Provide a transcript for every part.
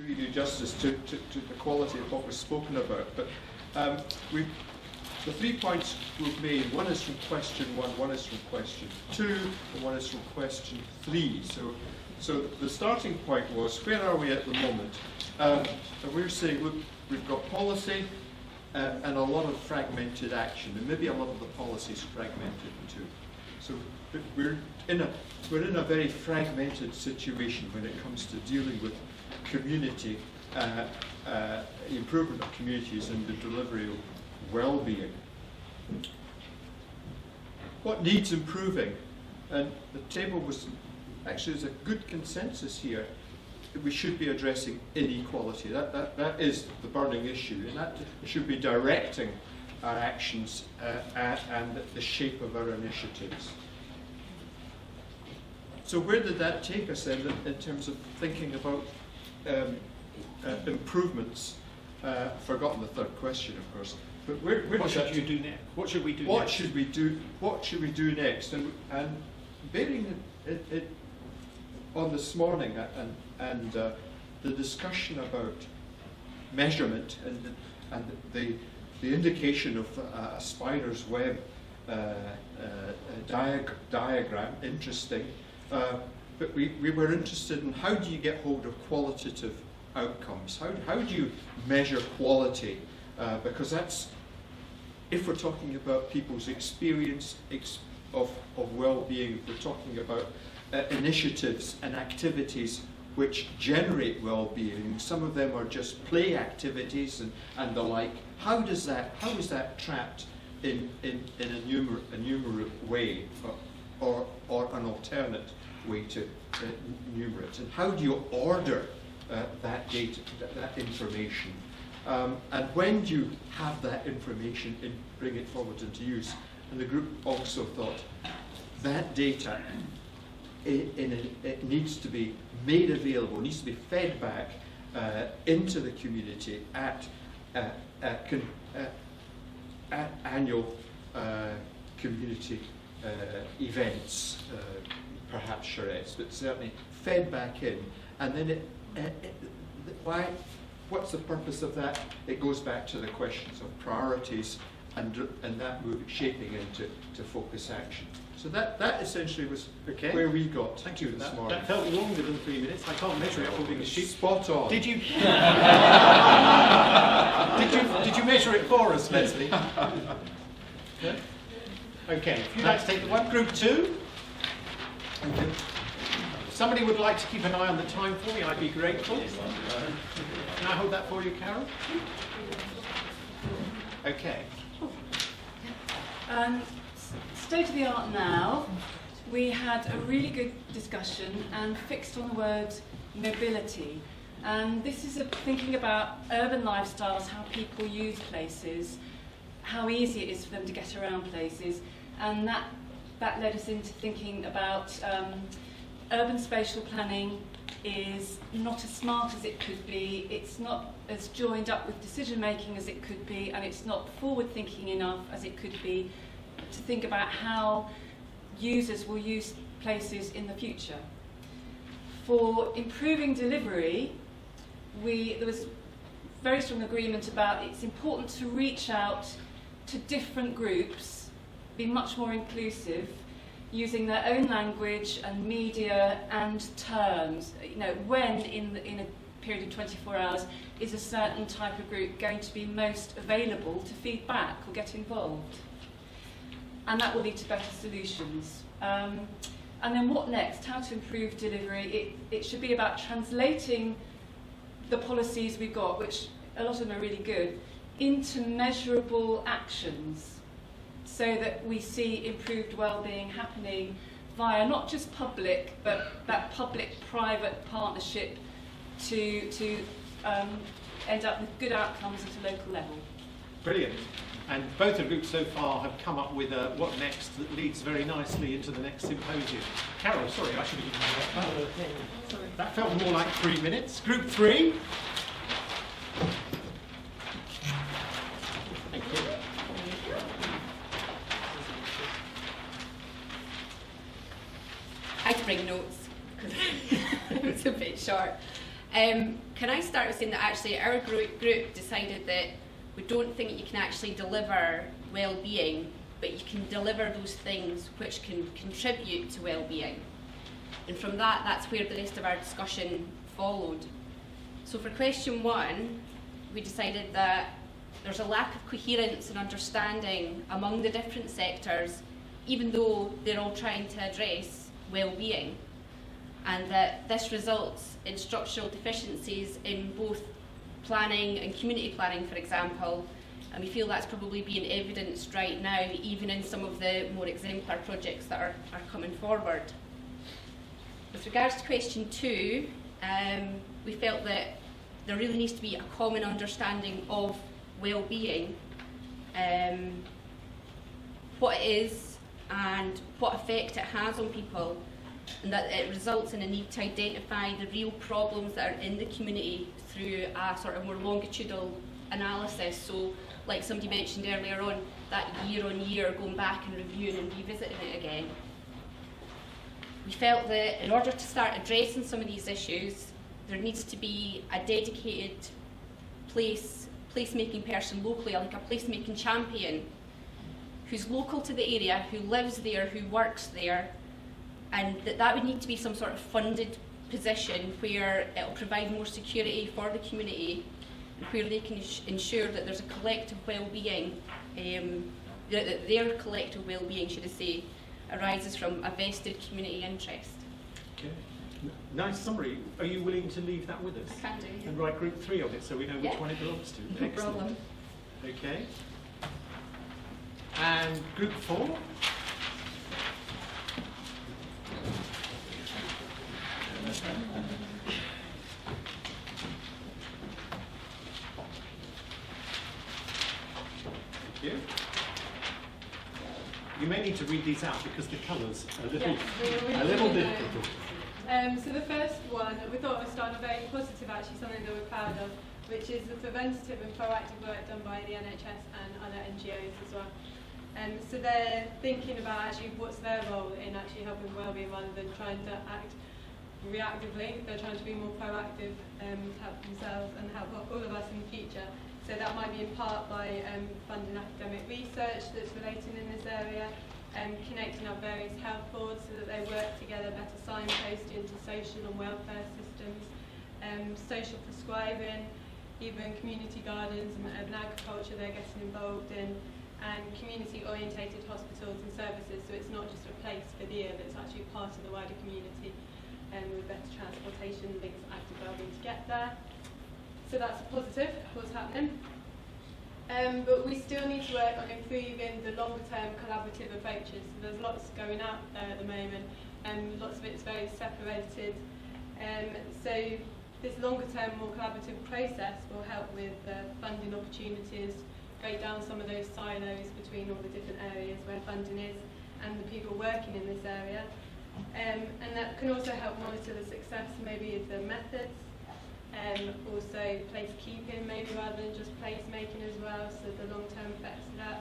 really do justice to the quality of what was spoken about. But the 3 points we've made, one is from question 1, one is from question 2, and one is from question 3. So the starting point was, where are we at the moment? And we're saying, look, we've got policy and a lot of fragmented action, and maybe a lot of the policy is fragmented too. So we're in a very fragmented situation when it comes to dealing with community, improvement of communities and the delivery of well-being. What needs improving? And the table was actually, there's a good consensus here that we should be addressing inequality. That is the burning issue, and that should be directing our actions and the shape of our initiatives. So where did that take us then in terms of thinking about improvements? Forgotten the third question, of course. But what should you do next? What should we do next? What should we do next? And bearing it on this morning and the discussion about measurement and the indication of a spider's web diagram, interesting. But we were interested in how do you get hold of qualitative outcomes? How do you measure quality? Because that's, if we're talking about people's experience of well-being, if we're talking about initiatives and activities which generate well-being, some of them are just play activities and the like. How is that trapped in a numerate way, or an alternate way to enumerate? And how do you order that data, that information? And when do you have that information and bring it forward into use? And the group also thought that data, it needs to be made available, needs to be fed back into the community at annual community events, perhaps charrettes, but certainly fed back in. And then what's the purpose of that? It goes back to the questions of priorities and that shaping into focus action. So that essentially was where we got to this morning. That felt longer than 3 minutes. I can't measure it according to sheet. Spot on. Did you? did you measure it for us, Leslie? No? Okay. If you'd like to take the one, group 2. Thank you. If somebody would like to keep an eye on the time for me, I'd be grateful. Can I hold that for you, Carol? Okay. State of the art now, we had a really good discussion and fixed on the word mobility. And this is thinking about urban lifestyles, how people use places, how easy it is for them to get around places. And that led us into thinking about urban spatial planning is not as smart as it could be, it's not as joined up with decision making as it could be, and it's not forward thinking enough as it could be to think about how users will use places in the future. For improving delivery, there was very strong agreement about it's important to reach out to different groups, be much more inclusive, using their own language and media and terms. You know, when in a period of 24 hours is a certain type of group going to be most available to feed back or get involved? And that will lead to better solutions. And then what next? How to improve delivery? It should be about translating the policies we've got, which a lot of them are really good, into measurable actions so that we see improved well-being happening via not just public, but that public-private partnership to end up with good outcomes at a local level. Brilliant. And both the groups so far have come up with a what next that leads very nicely into the next symposium. Carol, sorry, I should have given you that. That felt more like 3 minutes. Group 3. Thank you. I had to bring notes because it's a bit short. Can I start with saying that actually our group decided that we don't think you can actually deliver well-being, but you can deliver those things which can contribute to well-being. And from that, that's where the rest of our discussion followed. So for question 1, we decided that there's a lack of coherence and understanding among the different sectors, even though they're all trying to address well-being, and that this results in structural deficiencies in both planning and community planning, for example, and we feel that's probably being evidenced right now, even in some of the more exemplar projects that are coming forward. With regards to question 2, we felt that there really needs to be a common understanding of well-being, what it is and what effect it has on people, and that it results in a need to identify the real problems that are in the community through a sort of more longitudinal analysis. So, like somebody mentioned earlier on, that year on year going back and reviewing and revisiting it again. We felt that in order to start addressing some of these issues, there needs to be a dedicated placemaking person locally, like a placemaking champion, who's local to the area, who lives there, who works there, and that would need to be some sort of funded position where it'll provide more security for the community, and where they can ensure that there's a collective well-being, that their collective well-being, should I say, arises from a vested community interest. Okay. Nice summary. Are you willing to leave that with us? I can do. And write group 3 of it so we know which one it belongs to? No problem. Okay. And group 4? Thank you. You may need to read these out because the colours are a little difficult. So the first one, we thought was starting very positive, actually, something that we're proud of, which is the preventative and proactive work done by the NHS and other NGOs as well. So they're thinking about actually what's their role in actually helping wellbeing rather than trying to act reactively. They're trying to be more proactive to help themselves and help all of us in the future. So that might be in part by funding academic research that's relating in this area, connecting up various health boards so that they work together, better signposting into social and welfare systems, social prescribing, even community gardens and urban agriculture they're getting involved in, and community-orientated hospitals and services, so it's not just a place for the ear, but it's actually part of the wider community, with better transportation links active wellbeing to get there. So that's a positive, what's happening. But we still need to work on improving the longer-term collaborative approaches. So there's lots going out there at the moment, and lots of it's very separated. So this longer-term, more collaborative process will help with funding opportunities, break down some of those silos between all the different areas where funding is and the people working in this area. And that can also help monitor the success maybe of the methods. Also place keeping maybe rather than just placemaking as well, so the long-term effects of that,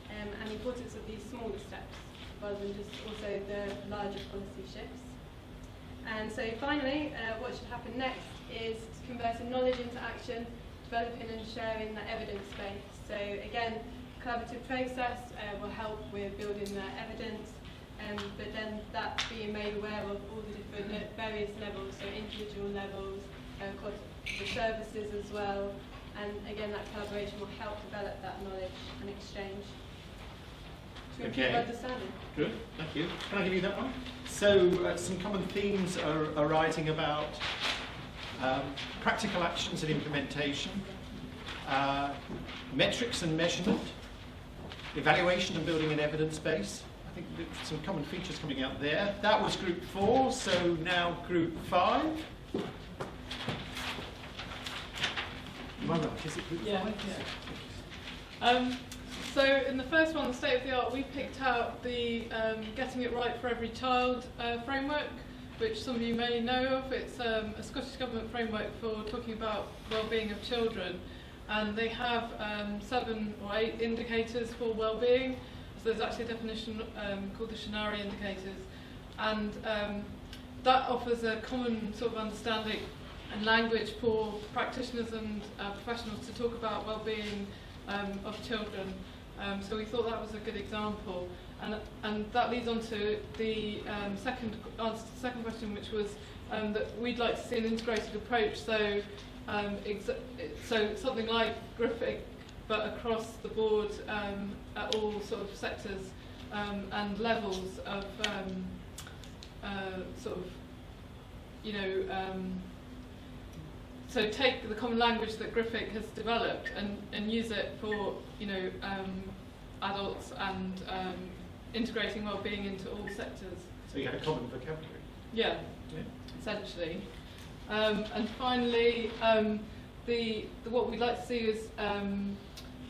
and the importance of these smaller steps rather than just also the larger policy shifts. And so finally, what should happen next is converting knowledge into action, developing and sharing the evidence base. So again, collaborative process will help with building the evidence, but then that being made aware of all the different various levels, so individual levels, across the services as well, and again that collaboration will help develop that knowledge and exchange to improve understanding. Good, thank you. Can I give you that one? So some common themes are arising about practical actions and implementation, metrics and measurement, evaluation and building an evidence base. I think some common features coming out there. That was group 4, so now group 5. Am I right? Is it group 5? Yeah. So in the first one, the state of the art, we picked out the Getting It Right for Every Child framework, which some of you may know of. It's a Scottish Government framework for talking about well-being of children, and they have 7 or 8 indicators for well-being. So there's actually a definition called the Shinari indicators, and that offers a common sort of understanding language for practitioners and professionals to talk about well-being of children. So we thought that was a good example, and that leads on to the second question, which was that we'd like to see an integrated approach. So so something like GRIFIC, but across the board at all sort of sectors and levels of sort of, you know, so take the common language that GRIFIC has developed and use it for, you know, adults and integrating well-being into all sectors. So you had a common vocabulary. Yeah, essentially. And finally, what we'd like to see is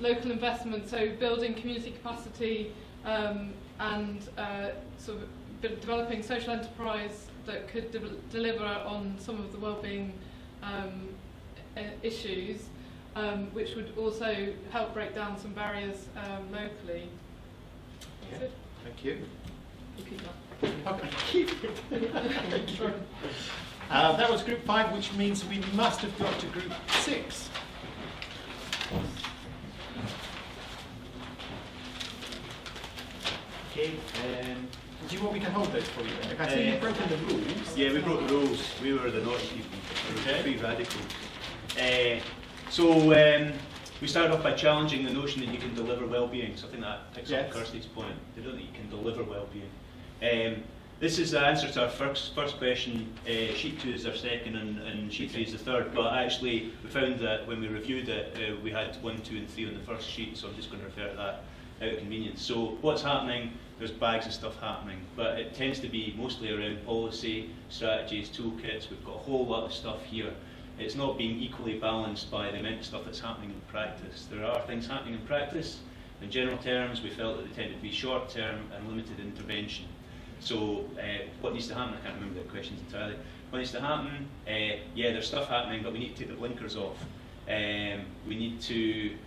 local investment, so building community capacity and sort of developing social enterprise that could deliver on some of the well-being issues, which would also help break down some barriers locally. Yeah. Thank you. That was group 5, which means we must have got to group 6. Okay. Do you want me to hold those for you? If I see you've broken the rules. Yeah, we broke the rules. We were the naughty people. We were pretty radical. We started off by challenging the notion that you can deliver well-being. So I think that picks up Kirsty's point. They don't think you can deliver well-being. This is the answer to our first question. Sheet 2 is our second, and sheet 3 is the third. But actually, we found that when we reviewed it, we had 1, 2, and 3 on the first sheet. So I'm just going to refer to that out of convenience. So what's happening? There's bags of stuff happening, but it tends to be mostly around policy, strategies, toolkits. We've got a whole lot of stuff here. It's not being equally balanced by the amount of stuff that's happening in practice. There are things happening in practice. In general terms, we felt that they tended to be short-term and limited intervention. So what needs to happen? I can't remember the questions entirely. What needs to happen? Yeah, there's stuff happening, but we need to take the blinkers off. We need to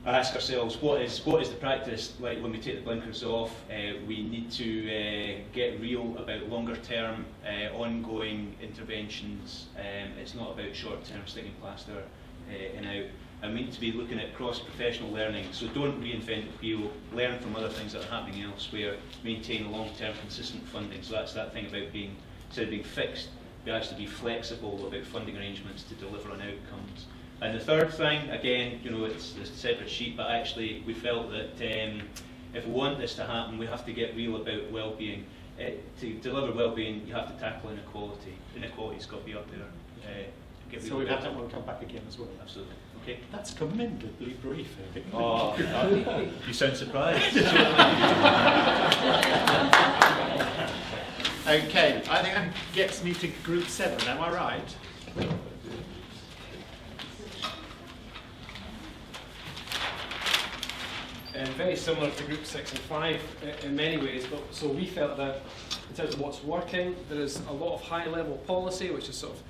ask ourselves, what is the practice like when we take the blinkers off? We need to get real about longer term, ongoing interventions. It's not about short term sticking plaster in out. And we need to be looking at cross-professional learning. So don't reinvent the wheel, learn from other things that are happening elsewhere, maintain long-term consistent funding. So that's that thing about being, instead of being fixed, we actually be flexible about funding arrangements to deliver on outcomes. And the third thing, again, you know, it's a separate sheet, but actually we felt that if we want this to happen, we have to get real about well-being. To deliver well-being, you have to tackle inequality. Inequality's got to be up there. So we've had that one come back again as well. Absolutely. Okay. That's commendably brief, I think. Oh, you sound surprised. Okay, I think that gets me to group 7, am I right? Very similar to group 6 and 5 in many ways, but so we felt that in terms of what's working, there is a lot of high-level policy which is sort of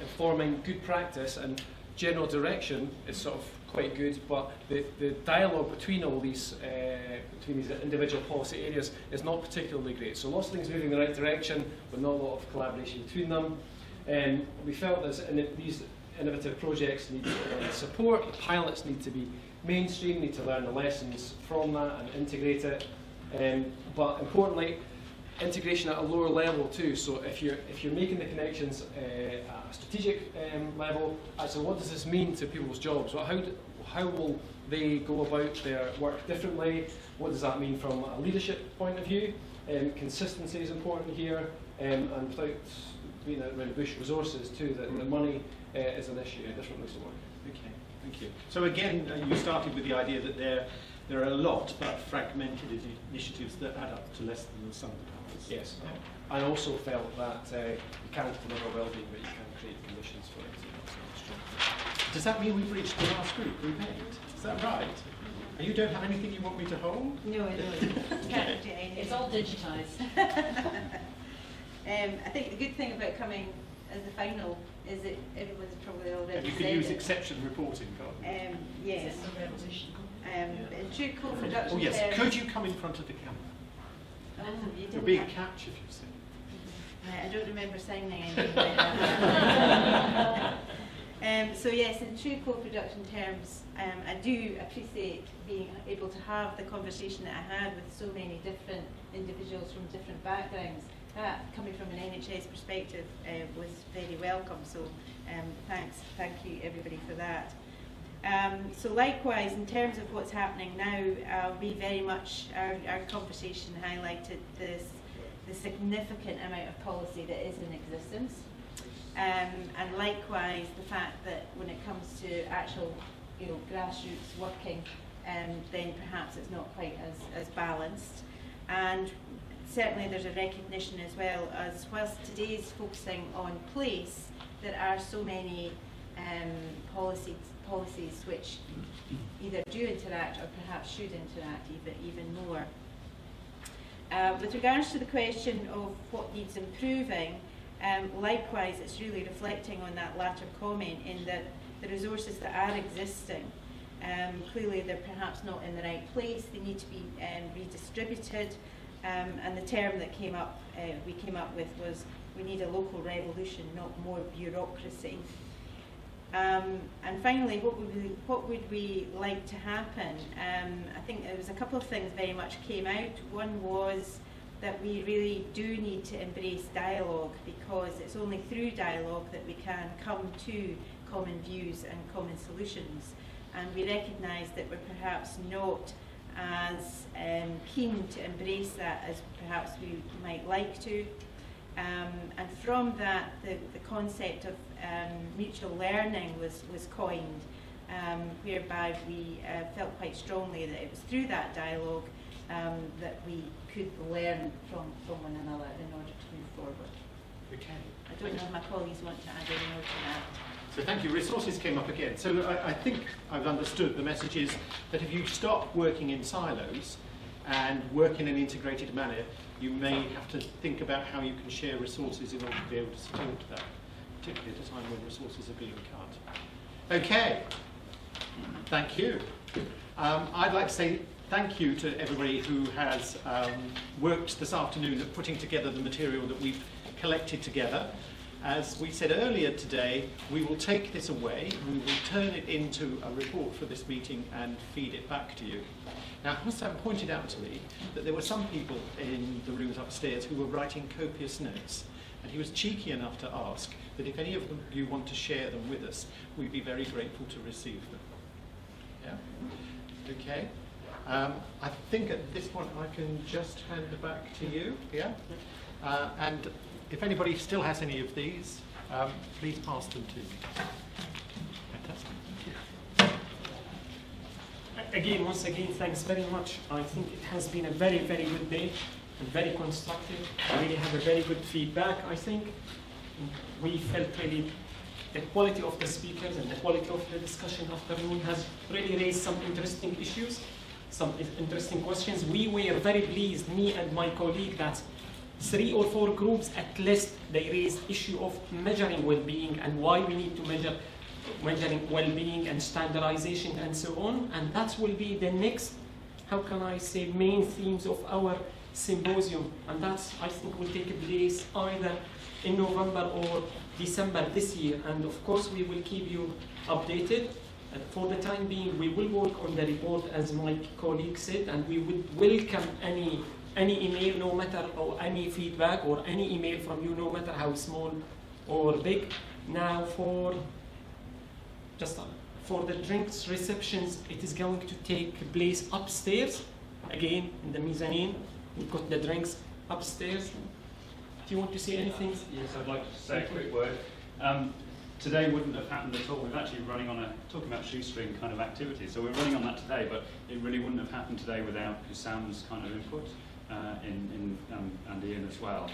informing good practice, and general direction is sort of quite good, but the dialogue between all these individual policy areas is not particularly great. So lots of things moving in the right direction, but not a lot of collaboration between them. We felt that these innovative projects need support. The pilots need to be mainstream, need to learn the lessons from that and integrate it. But importantly, integration at a lower level too. So if you're making the connections at a strategic level, actually what does this mean to people's jobs? How will they go about their work differently? What does that mean from a leadership point of view? Consistency is important here, and without being around bush, resources too. That the money is an issue, different ways to work. Okay, thank you. So again, you started with the idea that there are a lot, but fragmented initiatives that add up to less than the sum of the parts. Yes, I also felt that you can't deliver well-being, but you can create conditions for it. Does that mean we've reached the last group, group 8? Is that right? And you don't have anything you want me to hold? No, I don't. Can't do anything. It's all digitised. I think the good thing about coming as the final is that everyone's probably already And you said can use it. exception reporting, can't you? Yes. In true co-production Oh yes, terms, could you come in front of the camera? you It'll didn't be a have- catch if you say. I don't remember signing anything like that. So yes, in true co-production terms, I do appreciate being able to have the conversation that I had with so many different individuals from different backgrounds. That, coming from an NHS perspective, was very welcome. So thank you everybody for that. So likewise, in terms of what's happening now, we very much, our conversation highlighted the significant amount of policy that is in existence. And likewise, the fact that when it comes to actual, grassroots working, then perhaps it's not quite as balanced. And certainly there's a recognition as well as, whilst today is focusing on place, there are so many policies which either do interact or perhaps should interact even more. With regards to the question of what needs improving, likewise, it's really reflecting on that latter comment in that the resources that are existing, clearly they're perhaps not in the right place, they need to be redistributed, and the term that we came up with was, we need a local revolution, not more bureaucracy. And finally, what would we like to happen? I think there was a couple of things very much came out. One was that we really do need to embrace dialogue, because it's only through dialogue that we can come to common views and common solutions. And we recognise that we're perhaps not as keen to embrace that as perhaps we might like to. And from that, the concept of mutual learning was coined, whereby we felt quite strongly that it was through that dialogue that we could learn from one another in order to move forward. Okay. I don't know if my colleagues want to add any more to that. So thank you. Resources came up again. So I think I've understood the message is that if you stop working in silos and work in an integrated manner, you may have to think about how you can share resources in order to be able to support that, particularly at a time when resources are being cut. Okay. Thank you. I'd like to say thank you to everybody who has worked this afternoon at putting together the material that we've collected together. As we said earlier today, we will take this away, we will turn it into a report for this meeting and feed it back to you. Now, Hussam pointed out to me that there were some people in the rooms upstairs who were writing copious notes, and he was cheeky enough to ask that if any of you want to share them with us, we'd be very grateful to receive them. Yeah? Okay. I think at this point I can just hand it back to you. Yeah? And if anybody still has any of these, please pass them to me. Fantastic. Again, once again, thanks very much. I think it has been a very, very good day and very constructive. I really have a very good feedback. I think we felt really the quality of the speakers and the quality of the discussion afternoon has really raised some interesting issues, some interesting questions. We were very pleased, me and my colleague, that 3 or 4 groups at least, they raised issue of measuring well-being and why we need to measuring well-being and standardization and so on. And that will be the next, how can I say, main themes of our symposium. And that, I think, will take place either in November or December this year. And of course, we will keep you updated. And for the time being, we will work on the report, as my colleague said, and we would welcome any email, no matter, or any feedback or any email from you, no matter how small or big. Now, for the drinks receptions, it is going to take place upstairs, again in the mezzanine. We've got the drinks upstairs. Do you want to say anything? Yes, I'd like to say a quick word. Today wouldn't have happened at all. We're actually running on talking about shoestring kind of activity. So we're running on that today, but it really wouldn't have happened today without Husam's kind of input and Ian as well.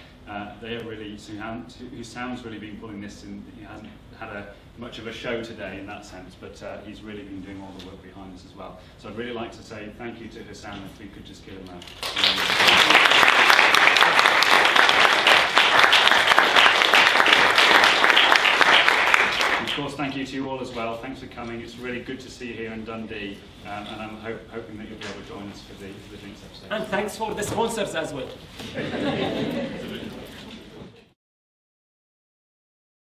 They are really, Husam's really been pulling this in. He hasn't had much of a show today in that sense, but he's really been doing all the work behind this as well. So I'd really like to say thank you to Hussam, if we could just give him a... Of course, thank you to you all as well. Thanks for coming. It's really good to see you here in Dundee, and I'm hoping that you'll be able to join us for the drinks upstairs. And thanks for the sponsors as well.